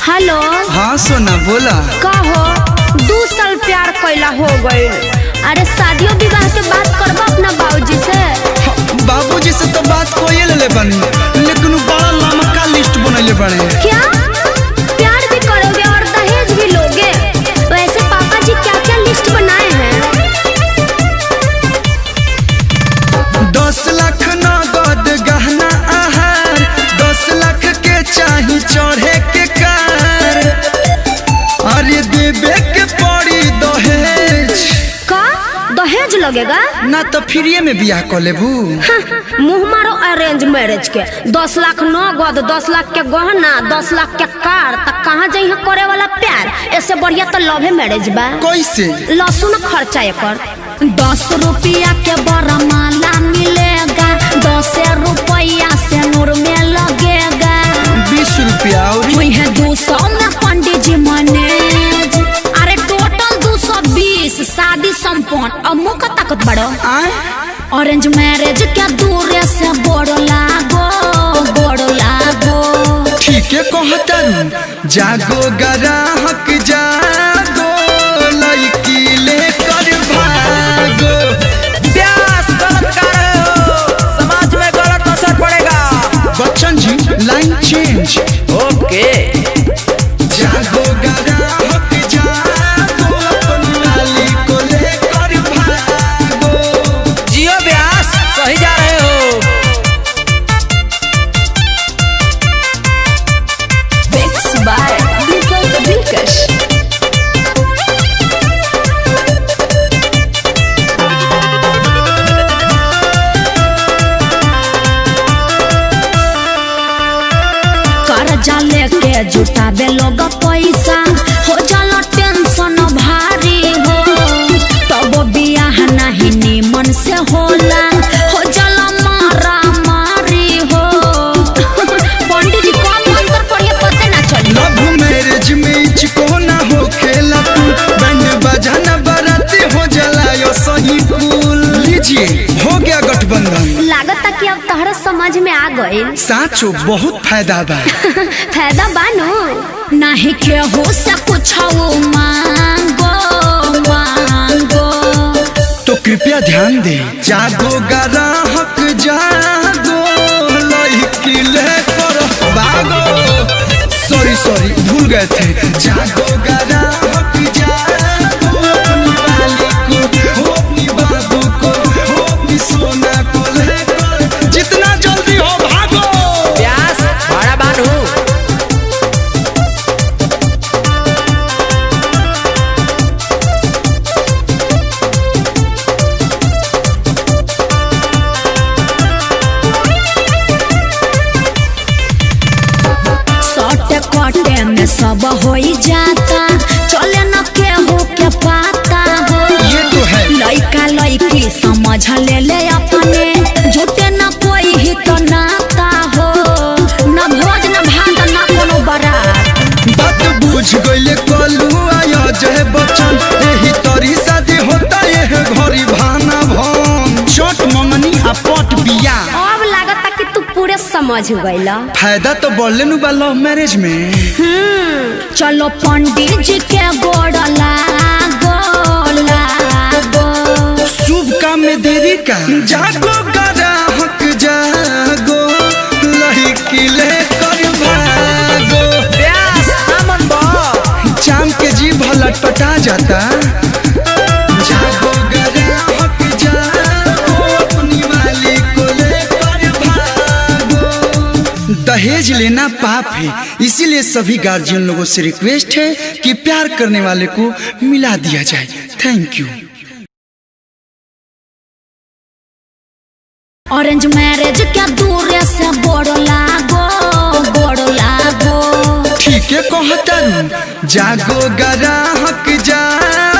Hello. हाँ सोना बोला। का हो 2 साल प्यार कैला हो गए। अरे शादियों विवाह के बात करबा अपना बाबूजी से। बाबूजी से तो बात कोई ले बनी, लेकिन बड़ा लंबा लिस्ट बनले बने। क्या प्यार भी करोगे और दहेज भी लोगे? वैसे पापा जी क्या क्या लिस्ट बनाए हैं? 10 लाख नगद गहना आहार, 10 लाख के चाही चढ़े के कार, अरे देवे के पड़ी दहेज। का दहेज लगेगा? ना तो फ्री में बियाह कर लेबू। मुँह मारो अरेंज मैरिज के। 10 लाख नगद, 10 लाख के गहना, 10 लाख के कार, तक कहाँ जाइ है करे वाला प्यार? ऐसे बढ़िया तो लव मैरिज बा। कैसे? लहसुन खर्चा एकर। 10 रुपया के बड़ा माला मिलेगा, 10 रुपया से नूर में लगेगा। 20 रुपया और 200 में पंडित जी मैनेज। अरे टोटल 220 शादी संपन्न। अब मुँह का ताकत बढ़ो। ऑरेंज मैरिज के दूर से बोड़ लागो। ठीक है कहतरू, जागो ग्राहक जागो, लड़की लेकर भागो। प्यास गलत कर रहे हो, समाज में गलत असर पड़ेगा। Bachchan ji line change. ओके। जागो ग्राहक जागो, अपनी वाली को लेकर भागो। जियो व्यास, सही जा रहे हो। Mixed by Deepak Dilkash। कर्जा लेके जुटाबे लोग पैसा, हो जाला टेंशन भारी हो। तब बियाह नहीं निमन से होला, हो जाला मारा मारी हो। पंडित जी कौन मंत्र पढ़िए पता ना चली। लव मैरिज में इचको ना हो खेला तू, बैंड बजाना बराती हो जलायो सही फूल। लीजिए हो गया गठबंधन। लागत कि अब तहरा समझ में आ गई। साचो बहुत फायदा बा। फायदा बानो नहीं केहू से कुछ मांगो। तो कृपया ध्यान दे। जागो ग्राहक जागो, लड़की लेकर भागो। सॉरी भूल गए थे। जागो ग्राहक जागो, अपनी वाली को हो, अपनी बाबू को हो, अपनी सोना को लेकर जितना जल्दी हो भागो। प्यास बड़ा बानू। सटे कटे में सब हो जाता, चले न केहू के पाता हो। ये तो है। लइका लइकी समझ ले अपने, झूठे न कोई ही तो नाता हो। न भोज न भात न कोनो बारात। बात बुझ गईले कलू आया जय बच्चन, यही तरी शादी होता है घरी भाना भन। चोट मंगनी आ पट बिया। अब लागता कि तू पूरे समझ गईला। फायदा तो बढ़ले नु बा लव मैरिज में। चलो पंडित जी के गोड़ लागो। शुभ काम में देरी का। जागो ग्राहक जागो, लड़की लेकर भागो। प्यास अमन बा। चाम के जीभ लटपटा जाता। जागो ग्राहक जागो, अपनी वाली को लेकर भागो। दहेज लेना पाप है, इसीलिए सभी गार्जियन लोगों से रिक्वेस्ट है कि प्यार करने वाले को मिला दिया जाए। Thank you. ऑरेंज मैरिज के दूर से बोड़ लागो। ठीक है कहतरू, जागो ग्राहक जागो।